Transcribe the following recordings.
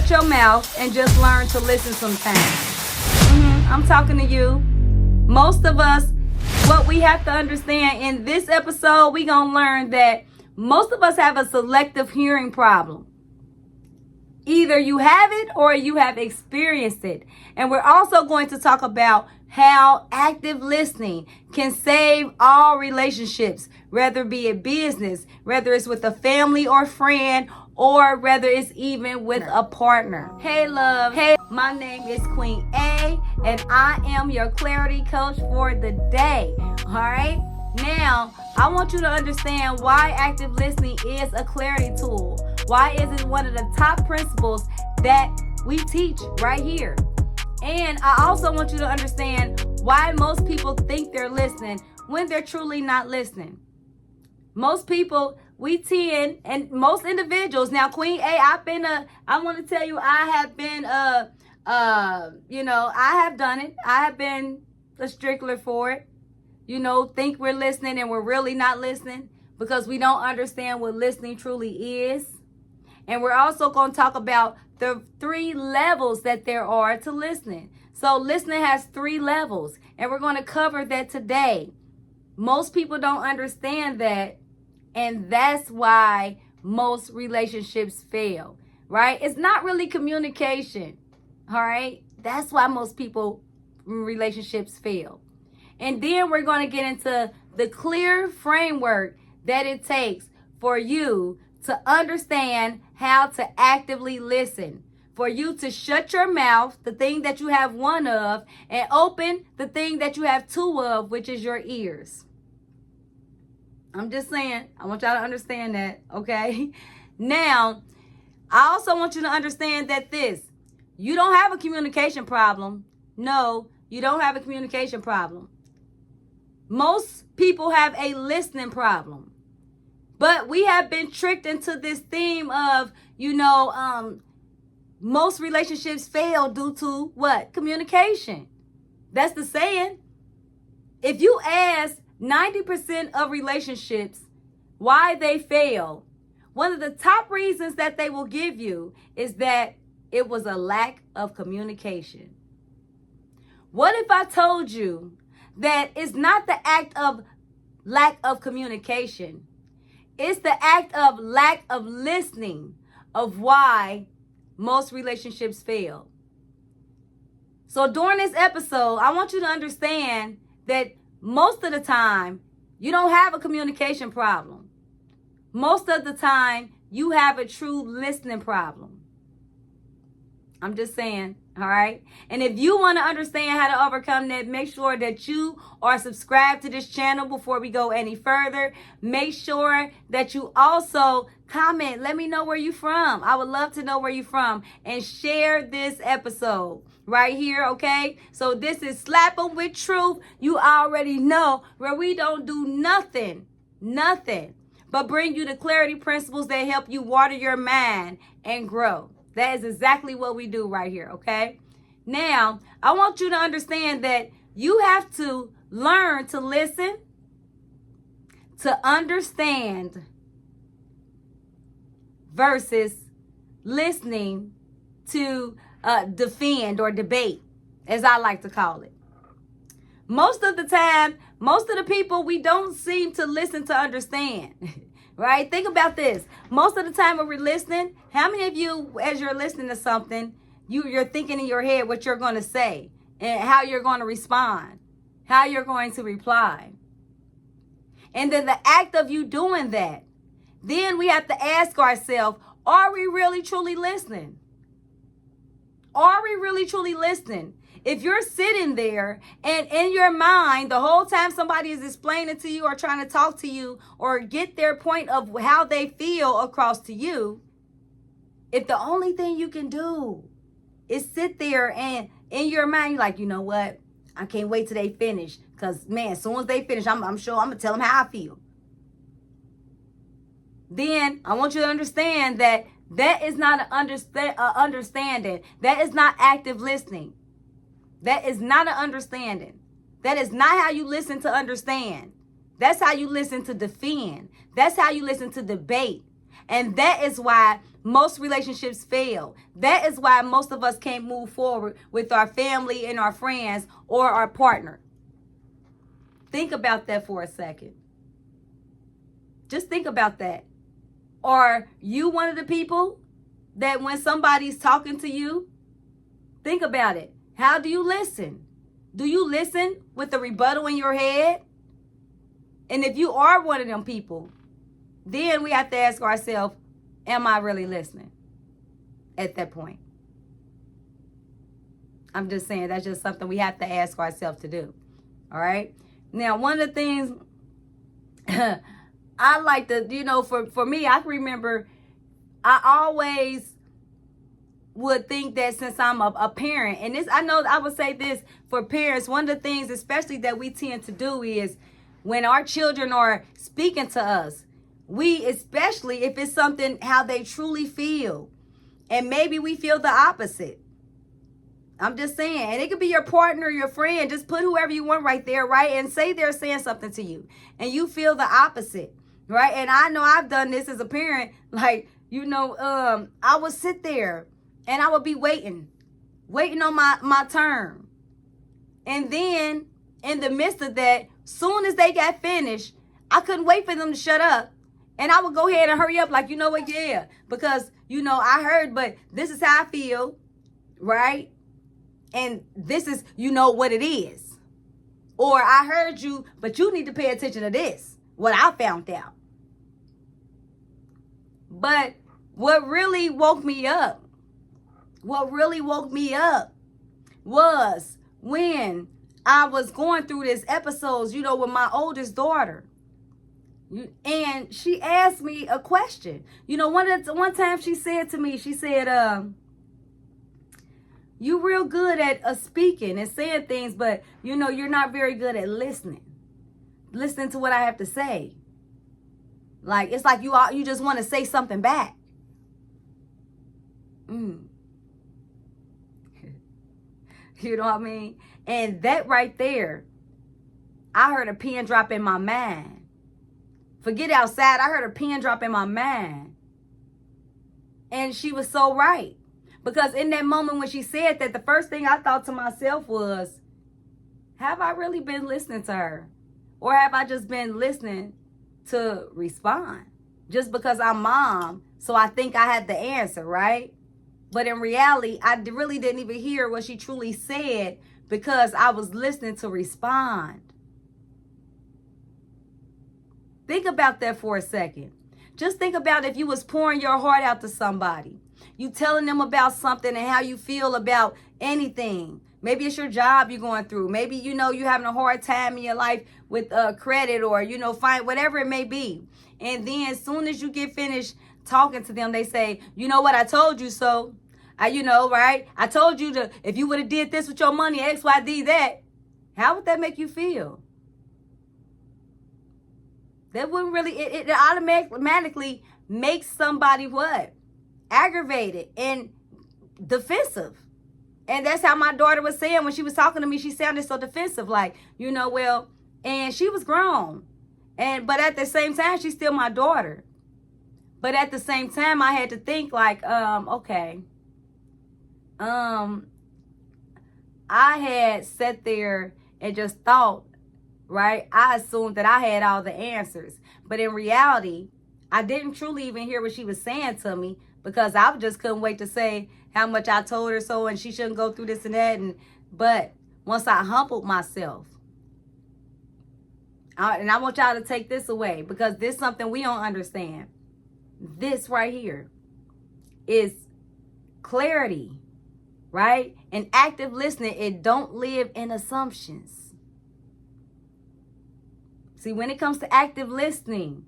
shut your mouth and just learn to listen sometimes. I'm talking to you. Most of us, what we have to understand in this episode, we're going to learn that most of us have a selective hearing problem. Either you have it or you have experienced it. And we're also going to talk about how active listening can save all relationships, whether it be a business, whether it's with a family or friend, or whether it's even with a partner. Hey, love. Hey, my name is Queen A, and I am your clarity coach for the day. All right? Now, I want you to understand why active listening is a clarity tool. Why is it one of the top principles that we teach right here? And I also want you to understand why most people think they're listening when they're truly not listening. Most people, we tend, and most individuals, now Queen A, I want to tell you, I have been, I have done it. I have been a stickler for it. Think we're listening and we're really not listening because we don't understand what listening truly is. And we're also going to talk about the 3 levels that there are to listening. So listening has 3 levels, and we're going to cover that today. Most people don't understand that, and that's why most relationships fail, right? It's not really communication, all right? That's why most people relationships fail. And then we're going to get into the clear framework that it takes for you to understand how to actively listen, for you to shut your mouth, the thing that you have 1 of, and open the thing that you have 2 of, which is your ears. I'm just saying, I want y'all to understand that, okay? Now, I also want you to understand that you don't have a communication problem. No, you don't have a communication problem. Most people have a listening problem. But we have been tricked into this theme of, most relationships fail due to what? Communication. That's the saying. If you ask 90% of relationships why they fail, one of the top reasons that they will give you is that it was a lack of communication. What if I told you that it's not the act of lack of communication? It's the act of lack of listening of why most relationships fail. So during this episode, I want you to understand that most of the time, you don't have a communication problem. Most of the time, you have a true listening problem. I'm just saying, all right? And if you want to understand how to overcome that, make sure that you are subscribed to this channel before we go any further. Make sure that you also comment. Let me know where you're from. I would love to know where you're from. And share this episode right here, okay? So this is Slap 'em with Truth. You already know where we don't do nothing, but bring you the clarity principles that help you water your mind and grow. That is exactly what we do right here, okay? Now, I want you to understand that you have to learn to listen, to understand, versus listening to defend or debate, as I like to call it. Most of the time, most of the people, we don't seem to listen to understand. Right? Think about this. Most of the time when we're listening, how many of you, as you're listening to something, you're thinking in your head what you're going to say and how you're going to respond, how you're going to reply. And then the act of you doing that, then we have to ask ourselves, are we really truly listening? Are we really truly listening? If you're sitting there and in your mind, the whole time somebody is explaining to you or trying to talk to you or get their point of how they feel across to you, if the only thing you can do is sit there and in your mind, you're like, you know what? I can't wait till they finish. Because, man, as soon as they finish, I'm sure I'm going to tell them how I feel. Then I want you to understand that is not an understanding. That is not active listening. That is not an understanding. That is not how you listen to understand. That's how you listen to defend. That's how you listen to debate. And that is why most relationships fail. That is why most of us can't move forward with our family and our friends or our partner. Think about that for a second. Just think about that. Are you one of the people that when somebody's talking to you, think about it. How do you listen? Do you listen with a rebuttal in your head? And if you are one of them people, then we have to ask ourselves, am I really listening at that point? I'm just saying that's just something we have to ask ourselves to do. All right? Now, one of the things I like to, for me, I can remember I always would think that since I'm a parent, and this, I know I would say this for parents, one of the things especially that we tend to do is when our children are speaking to us, we, especially if it's something how they truly feel, and maybe we feel the opposite. I'm just saying, and it could be your partner, your friend, just put whoever you want right there, right? And say they're saying something to you and you feel the opposite, right? And I know I've done this as a parent, like, I would sit there and I would be waiting on my turn. And then in the midst of that, soon as they got finished, I couldn't wait for them to shut up. And I would go ahead and hurry up like, you know what, yeah. Because, I heard, but this is how I feel, right? And this is, what it is. Or I heard you, but you need to pay attention to this, what I found out. But what really woke me up was when I was going through this episodes, with my oldest daughter. And she asked me a question. One time she said to me, she said, you real good at speaking and saying things, but you're not very good at listening to what I have to say. Like, it's like you just want to say something back. You know what I mean? And that right there, I heard a pin drop in my mind. Forget outside, I heard a pin drop in my mind. And she was so right. Because in that moment when she said that, the first thing I thought to myself was, have I really been listening to her? Or have I just been listening to respond? Just because I'm mom, so I think I had the answer, right? But in reality, I really didn't even hear what she truly said because I was listening to respond. Think about that for a second. Just think about if you was pouring your heart out to somebody. You telling them about something and how you feel about anything. Maybe it's your job you're going through. Maybe, you're having a hard time in your life with credit or, find whatever it may be. And then as soon as you get finished talking to them, they say, you know what, I told you so. Right? I told you if you would have did this with your money, X, Y, D, that. How would that make you feel? That wouldn't really, it automatically makes somebody what? Aggravated and defensive. And that's how my daughter was saying when she was talking to me. She sounded so defensive, like, and she was grown. But at the same time, she's still my daughter. But at the same time, I had to think like, okay. I had sat there and just thought, right? I assumed that I had all the answers. But in reality, I didn't truly even hear what she was saying to me because I just couldn't wait to say how much I told her so and she shouldn't go through this and that. But once I humbled myself, and I want y'all to take this away because this is something we don't understand. This right here is clarity, right? And active listening, it don't live in assumptions. See, when it comes to active listening,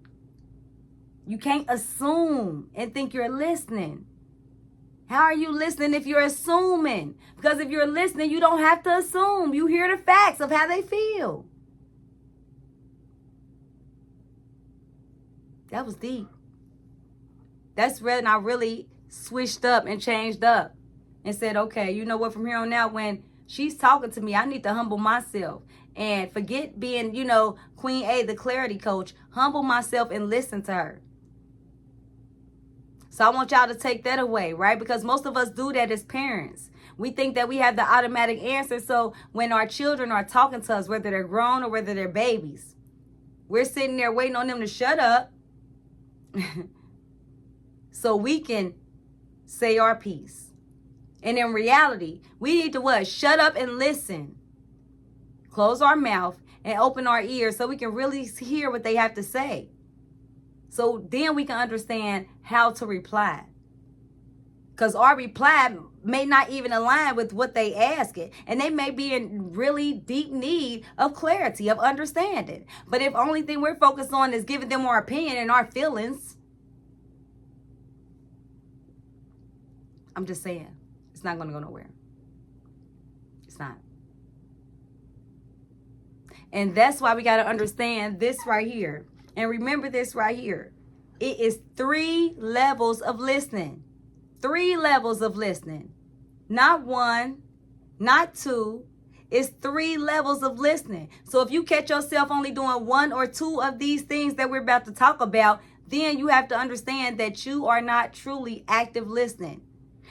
you can't assume and think you're listening. How are you listening if you're assuming? Because if you're listening, you don't have to assume. You hear the facts of how they feel. That was deep. That's when I really switched up and changed up and said, okay, you know what, from here on out, when she's talking to me, I need to humble myself and forget being, Queen A, the clarity coach, humble myself and listen to her. So I want y'all to take that away, right? Because most of us do that as parents. We think that we have the automatic answer. So when our children are talking to us, whether they're grown or whether they're babies, we're sitting there waiting on them to shut up so we can say our piece. And in reality, we need to what? Shut up and listen. Close our mouth and open our ears so we can really hear what they have to say. So then we can understand how to reply. Because our reply may not even align with what they ask it. And they may be in really deep need of clarity, of understanding. But if only thing we're focused on is giving them our opinion and our feelings, I'm just saying, it's not going to go nowhere. It's not. And that's why we got to understand this right here. And remember this right here. It is 3 levels of listening. 3 levels of listening. Not 1, not 2. It's 3 levels of listening. So if you catch yourself only doing 1 or 2 of these things that we're about to talk about, then you have to understand that you are not truly active listening.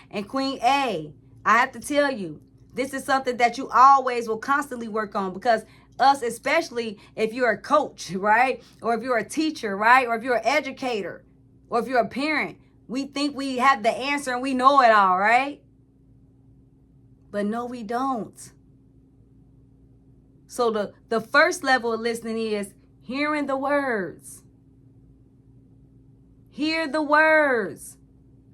And Queen A, I have to tell you, this is something that you always will constantly work on, because us, especially if you're a coach, right? Or if you're a teacher, right? Or if you're an educator, or if you're a parent, we think we have the answer and we know it all, right? But no, we don't. So the first level of listening is hearing the words. Hear the words,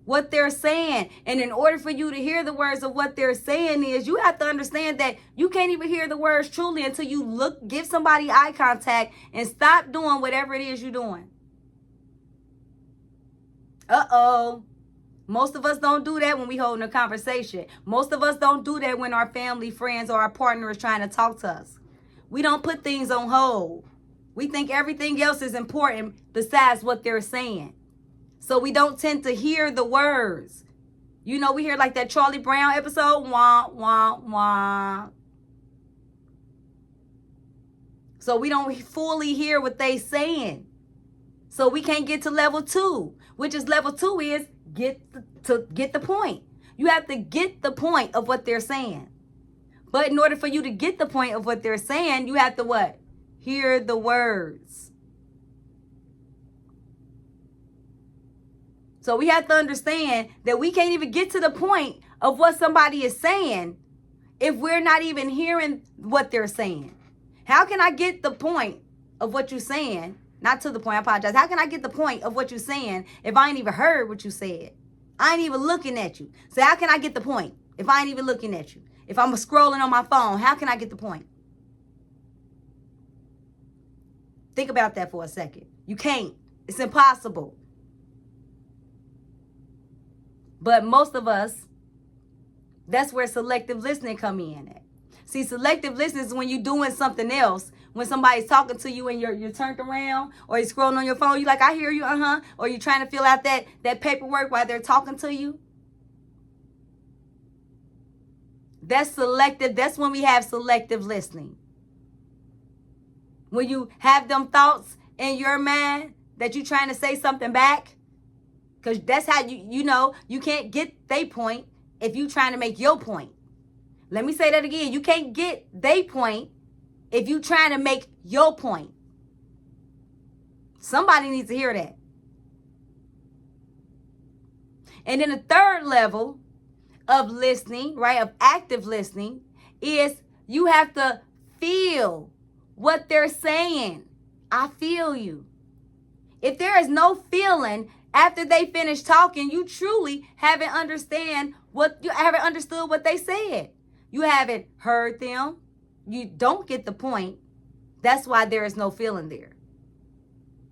what they're saying. And in order for you to hear the words of what they're saying is, you have to understand that you can't even hear the words truly until you give somebody eye contact and stop doing whatever it is you're doing. Uh-oh. Most of us don't do that when we holding a conversation. Most of us don't do that when our family, friends, or our partner is trying to talk to us. We don't put things on hold. We think everything else is important besides what they're saying. So we don't tend to hear the words. You know, we hear like that Charlie Brown episode, wah, wah, wah. So we don't fully hear what they saying. So we can't get to level 2, which is level 2 is get the point. You have to get the point of what they're saying. But in order for you to get the point of what they're saying, you have to what? Hear the words. So we have to understand that we can't even get to the point of what somebody is saying if we're not even hearing what they're saying. How can I get the point of what you're saying? Not to the point, I apologize. How can I get the point of what you're saying if I ain't even heard what you said? I ain't even looking at you. So how can I get the point if I ain't even looking at you? If I'm scrolling on my phone, how can I get the point? Think about that for a second. You can't. It's impossible. But most of us, that's where selective listening come in at. See, selective listening is when you're doing something else. When somebody's talking to you and you're turned around, or you're scrolling on your phone, you're like, I hear you, or you're trying to fill out that paperwork while they're talking to you. That's selective. That's when we have selective listening. When you have them thoughts in your mind that you're trying to say something back, because that's how you can't get their point if you're trying to make your point. Let me say that again. You can't get their point if you're trying to make your point. Somebody needs to hear that. And then the third level of listening, right, of active listening, is you have to feel what they're saying. I feel you. If there is no feeling after they finish talking, you truly haven't understood what they said. You haven't heard them. You don't get the point. That's why there is no feeling there.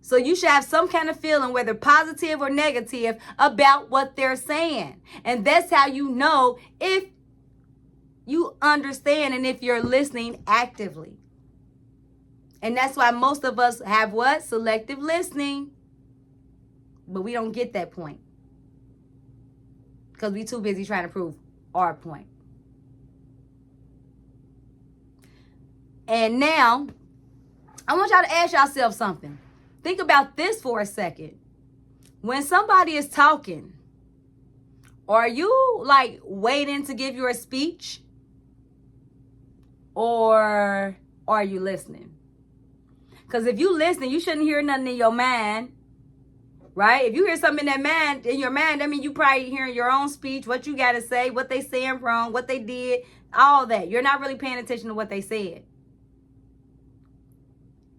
So you should have some kind of feeling, whether positive or negative, about what they're saying. And that's how you know if you understand and if you're listening actively. And that's why most of us have what? Selective listening. But we don't get that point, because we're too busy trying to prove our point. And now, I want y'all to ask yourself something. Think about this for a second. when somebody is talking, are you like waiting to give your speech? Or are you listening? Because if you listening, you shouldn't hear nothing in your mind, right? If you hear something in your mind, that means you probably hearing your own speech, what you got to say, what they saying wrong, what they did, all that. You're not really paying attention to what they said.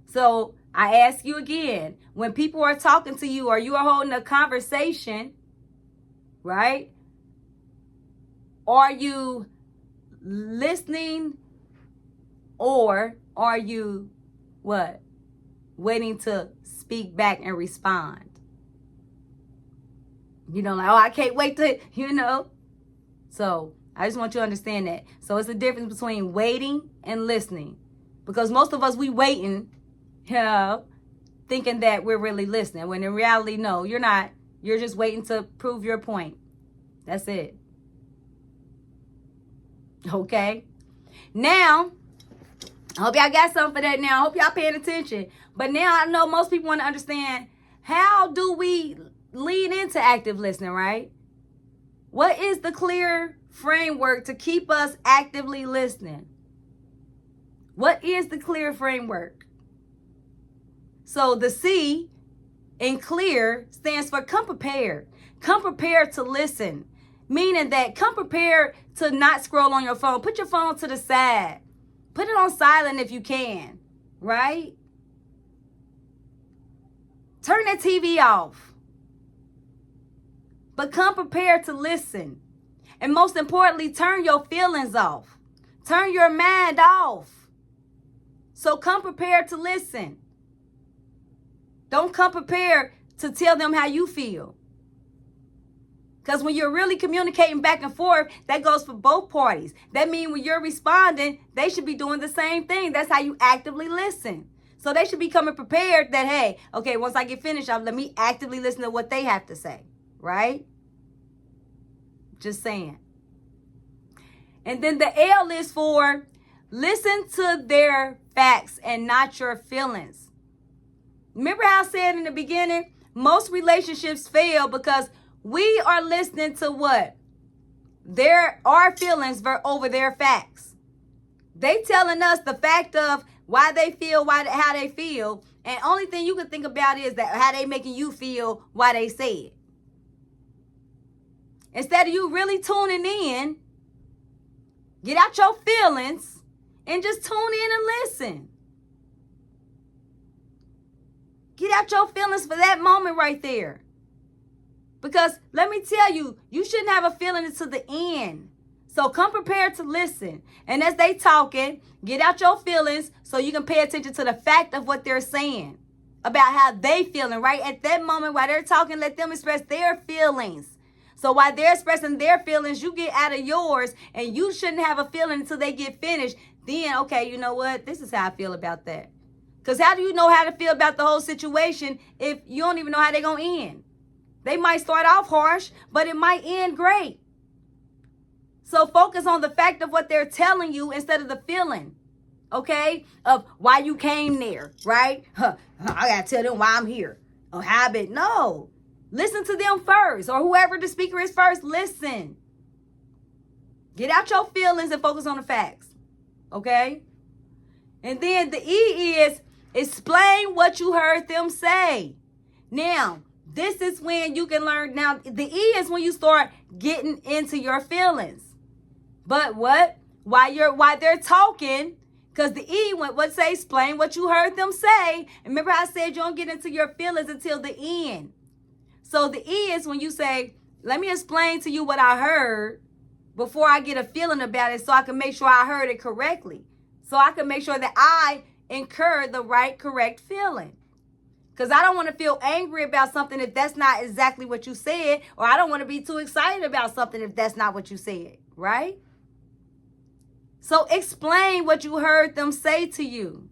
So I ask you again, when people are talking to you or you are holding a conversation, right? Are you listening? Or are you, what? Waiting to speak back and respond? Like, oh, I can't wait to, So I just want you to understand that. So it's the difference between waiting and listening. Because most of us, we waiting, thinking that we're really listening. When in reality, no, you're not. You're just waiting to prove your point. That's it. Okay? Now, I hope y'all got something for that now. I hope y'all paying attention. But now I know most people want to understand, how do we lean into active listening, right? What is the clear framework to keep us actively listening? What is the clear framework? So the C in clear stands for come prepared. Come prepared to listen. Meaning that come prepared to not scroll on your phone. Put your phone to the side. Put it on silent if you can, right? Turn that TV off. But come prepared to listen. And most importantly, turn your feelings off. Turn your mind off. So come prepared to listen. Don't come prepared to tell them how you feel. Because when you're really communicating back and forth, that goes for both parties. That means when you're responding, they should be doing the same thing. That's how you actively listen. So they should be coming prepared that, hey, okay, once I get finished, let me actively listen to what they have to say, right? Just saying. And then the L is for listen to their facts and not your feelings. Remember how I said in the beginning, most relationships fail because we are listening to what? Our feelings over their facts. They telling us the fact of why they feel, how they feel. And only thing you can think about is that how they making you feel, why they say it. Instead of you really tuning in, get out your feelings and just tune in and listen. Get out your feelings for that moment right there. Because let me tell you, you shouldn't have a feeling until the end. So come prepared to listen. And as they talking, get out your feelings so you can pay attention to the fact of what they're saying. About how they feeling, right? At that moment while they're talking, let them express their feelings. So while they're expressing their feelings, you get out of yours. And you shouldn't have a feeling until they get finished. Then, okay, you know what? This is how I feel about that. Because how do you know how to feel about the whole situation if you don't even know how they're going to end? They might start off harsh, but it might end great. So focus on the fact of what they're telling you instead of the feeling, okay? Of why you came there, right? I got to tell them why I'm here. Or how I've been. No. Listen to them first. Or whoever the speaker is first, listen. Get out your feelings and focus on the facts, okay? And then the E is explain what you heard them say. Now, this is when you can learn. Now, the E is when you start getting into your feelings. But what? While they're talking, because the E, what say, explain what you heard them say. And remember how I said you don't get into your feelings until the end. So the E is when you say, let me explain to you what I heard before I get a feeling about it so I can make sure I heard it correctly. So I can make sure that I incur the right, correct feeling. Because I don't want to feel angry about something if that's not exactly what you said. Or I don't want to be too excited about something if that's not what you said. Right? So explain what you heard them say to you.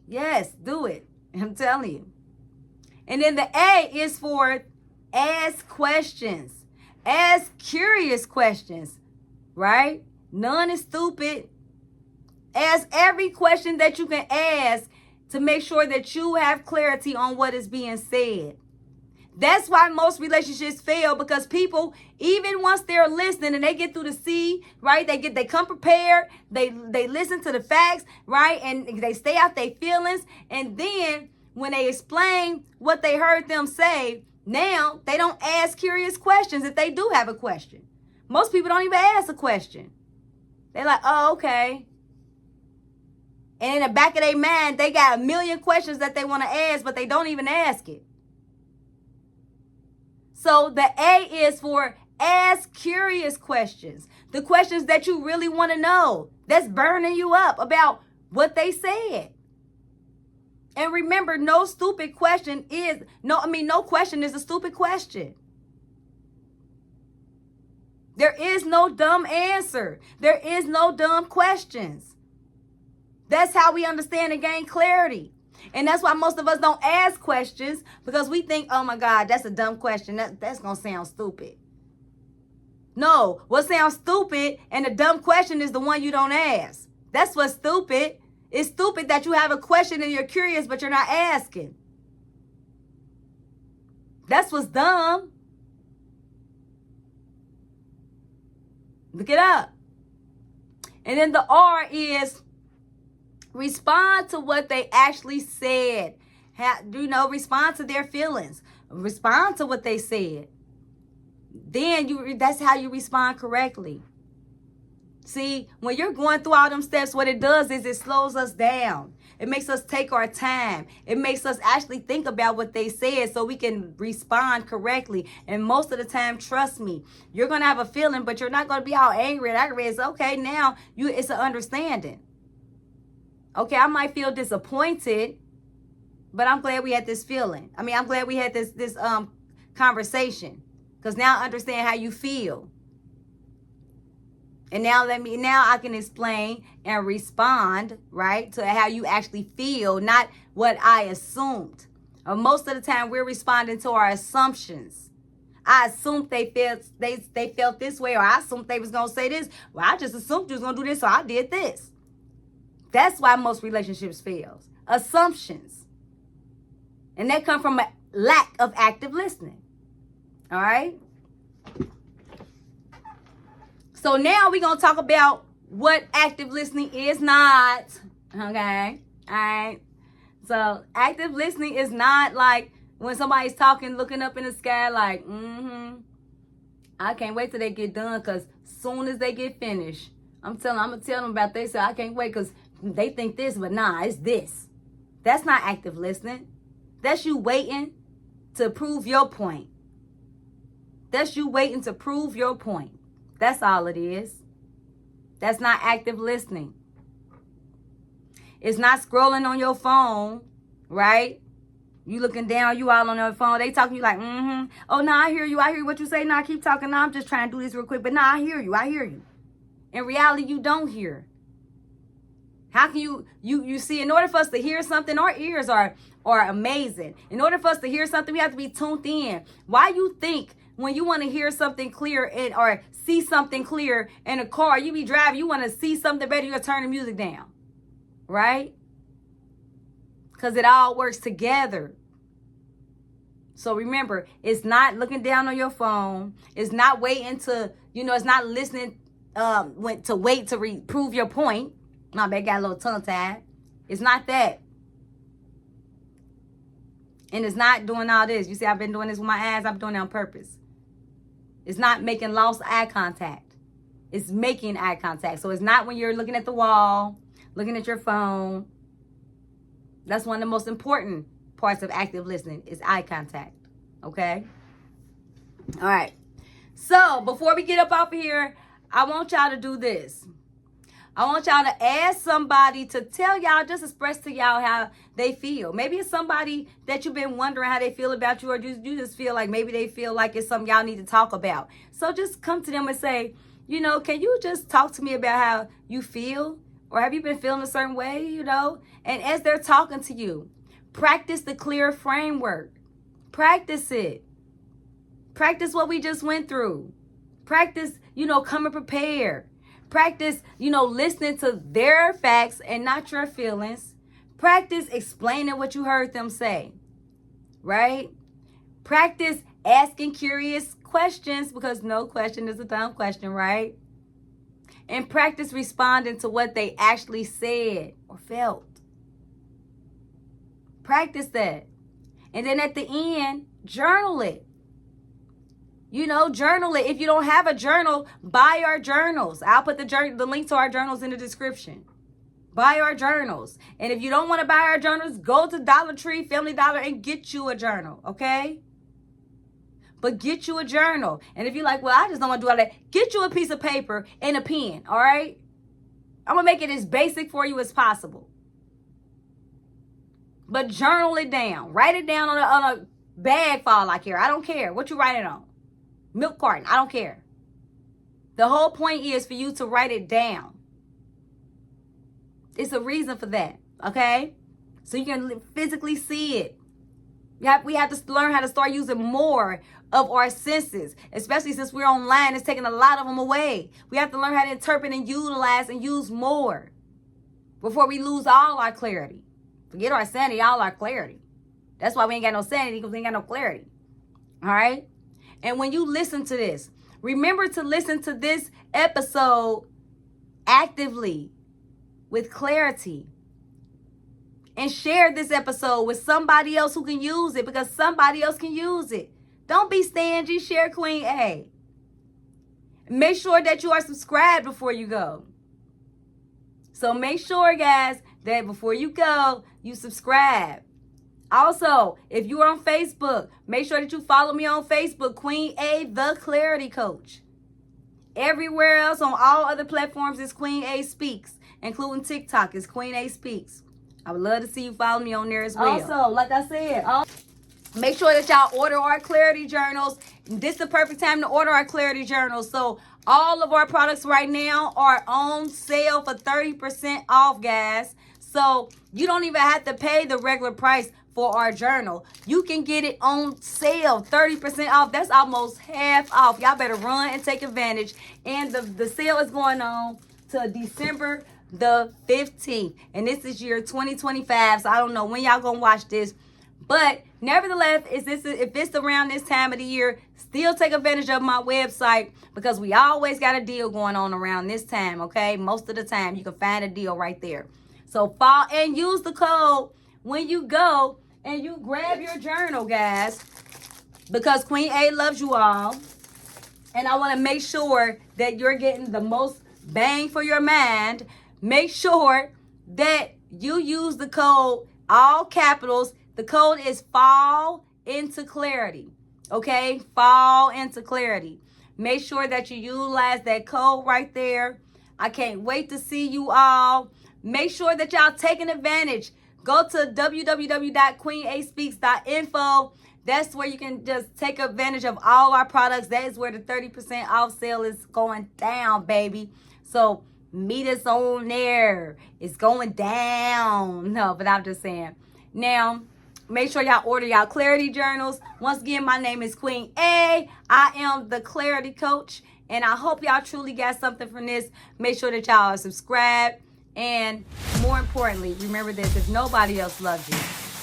Yes, do it. I'm telling you. And then the A is for ask questions. Ask curious questions. Right? None is stupid. Ask every question that you can ask to make sure that you have clarity on what is being said. That's why most relationships fail, because people, even once they're listening and they get through the C, right? They come prepared. They listen to the facts, right? And they stay out their feelings. And then when they explain what they heard them say, now they don't ask curious questions if they do have a question. Most people don't even ask a question. They're like, oh, okay. And in the back of their mind, they got a million questions that they want to ask, but they don't even ask it. So the A is for ask curious questions. The questions that you really want to know, that's burning you up about what they said. And remember, no question is a stupid question. There is no dumb answer. There is no dumb questions. That's how we understand and gain clarity. And that's why most of us don't ask questions, because we think, oh my God, that's a dumb question. That's going to sound stupid. No, what sounds stupid and a dumb question is the one you don't ask. That's what's stupid. It's stupid that you have a question and you're curious, but you're not asking. That's what's dumb. Look it up. And then the R is respond to what they actually said. Respond to their feelings. Respond to what they said. Then that's how you respond correctly. See, when you're going through all them steps, what it does is it slows us down. It makes us take our time. It makes us actually think about what they said so we can respond correctly. And most of the time, trust me, you're going to have a feeling, but you're not going to be all angry and aggravated. It's okay, now it's an understanding. Okay, I might feel disappointed, but I'm glad we had this feeling. I'm glad we had this conversation, because now I understand how you feel. And now I can explain and respond, right, to how you actually feel, not what I assumed. Most of the time we're responding to our assumptions. I assumed they felt this way, or I assumed they was going to say this. Well, I just assumed you was going to do this, so I did this. That's why most relationships fail. Assumptions. And that come from a lack of active listening. All right? So now we're going to talk about what active listening is not. Okay? All right? So active listening is not like when somebody's talking, looking up in the sky like, I can't wait till they get done, because soon as they get finished, I'm going to tell them about this. So I can't wait because they think this, but nah, it's this. That's not active listening. That's you waiting to prove your point. That's you waiting to prove your point. That's all it is. That's not active listening. It's not scrolling on your phone, right? You looking down, you all on your phone. They talking to you like, Oh, no, I hear you. I hear what you say. No, keep talking. No, I'm just trying to do this real quick. But no, I hear you. I hear you. In reality, you don't hear. How can you see, in order for us to hear something, our ears are amazing. In order for us to hear something, we have to be tuned in. Why you think when you want to hear something clear or see something clear in a car, you be driving, you want to see something better, you'll turn the music down, right? Because it all works together. So remember, it's not looking down on your phone. It's not waiting to, it's not listening to wait to prove your point. My bad, got a little tongue tied. It's not that. And it's not doing all this. You see, I've been doing this with my eyes. I'm doing it on purpose. It's not making lost eye contact. It's making eye contact. So it's not when you're looking at the wall, looking at your phone. That's one of the most important parts of active listening is eye contact. Okay? All right. So before we get up off of here, I want y'all to do this. I want y'all to ask somebody to tell y'all, just express to y'all how they feel. Maybe it's somebody that you've been wondering how they feel about you, or you just feel like maybe they feel like it's something y'all need to talk about. So just come to them and say, can you just talk to me about how you feel? Or have you been feeling a certain way, And as they're talking to you, practice the clear framework. Practice it. Practice what we just went through. Practice, coming prepared. Practice, listening to their facts and not your feelings. Practice explaining what you heard them say, right? Practice asking curious questions, because no question is a dumb question, right? And practice responding to what they actually said or felt. Practice that. And then at the end, journal it. Journal it. If you don't have a journal, buy our journals. I'll put the link to our journals in the description. Buy our journals. And if you don't want to buy our journals, go to Dollar Tree, Family Dollar, and get you a journal, okay? But get you a journal. And if you're like, well, I just don't want to do all that, get you a piece of paper and a pen, all right? I'm going to make it as basic for you as possible. But journal it down. Write it down on a bag for all I care. I don't care what you write it on. Milk carton, I don't care. The whole point is for you to write it down. It's a reason for that, okay? So you can physically see it. We have to learn how to start using more of our senses, especially since we're online. It's taking a lot of them away. We have to learn how to interpret and utilize and use more before we lose all our clarity. Forget our sanity, all our clarity. That's why we ain't got no sanity, because we ain't got no clarity. All right? And when you listen to this, remember to listen to this episode actively with clarity. And share this episode with somebody else who can use it, because somebody else can use it. Don't be stingy. Share Queen A. Make sure that you are subscribed before you go. So make sure, guys, that before you go, you subscribe. Also, if you are on Facebook, make sure that you follow me on Facebook, Queen A, the Clarity Coach. Everywhere else on all other platforms is Queen A Speaks, including TikTok is Queen A Speaks. I would love to see you follow me on there as well. Also, like I said, make sure that y'all order our clarity journals. This is the perfect time to order our clarity journals. So all of our products right now are on sale for 30% off, guys. So you don't even have to pay the regular price for our journal. You can get it on sale, 30% off. That's almost half off. Y'all better run and take advantage. And the sale is going on to December the 15th. And this is year 2025. So I don't know when y'all gonna watch this. But nevertheless, if it's around this time of the year, still take advantage of my website, because we always got a deal going on around this time, okay? Most of the time, you can find a deal right there. So follow and use the code when you go and you grab your journal, guys, because Queen A loves you all. And I want to make sure that you're getting the most bang for your mind. Make sure that you use the code, all capitals. The code is Fall Into Clarity, okay? Fall Into Clarity. Make sure that you utilize that code right there. I can't wait to see you all. Make sure that y'all taking advantage. Go to www.queenaspeaks.info. That's where you can just take advantage of all our products. That is where the 30% off sale is going down, baby. So meet us on there. It's going down. No, but I'm just saying. Now, make sure y'all order y'all clarity journals. Once again, my name is Queen A. I am the Clarity Coach. And I hope y'all truly got something from this. Make sure that y'all are subscribed. And more importantly, remember this. If nobody else loves you,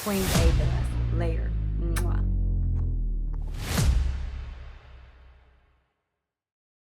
Queen A does.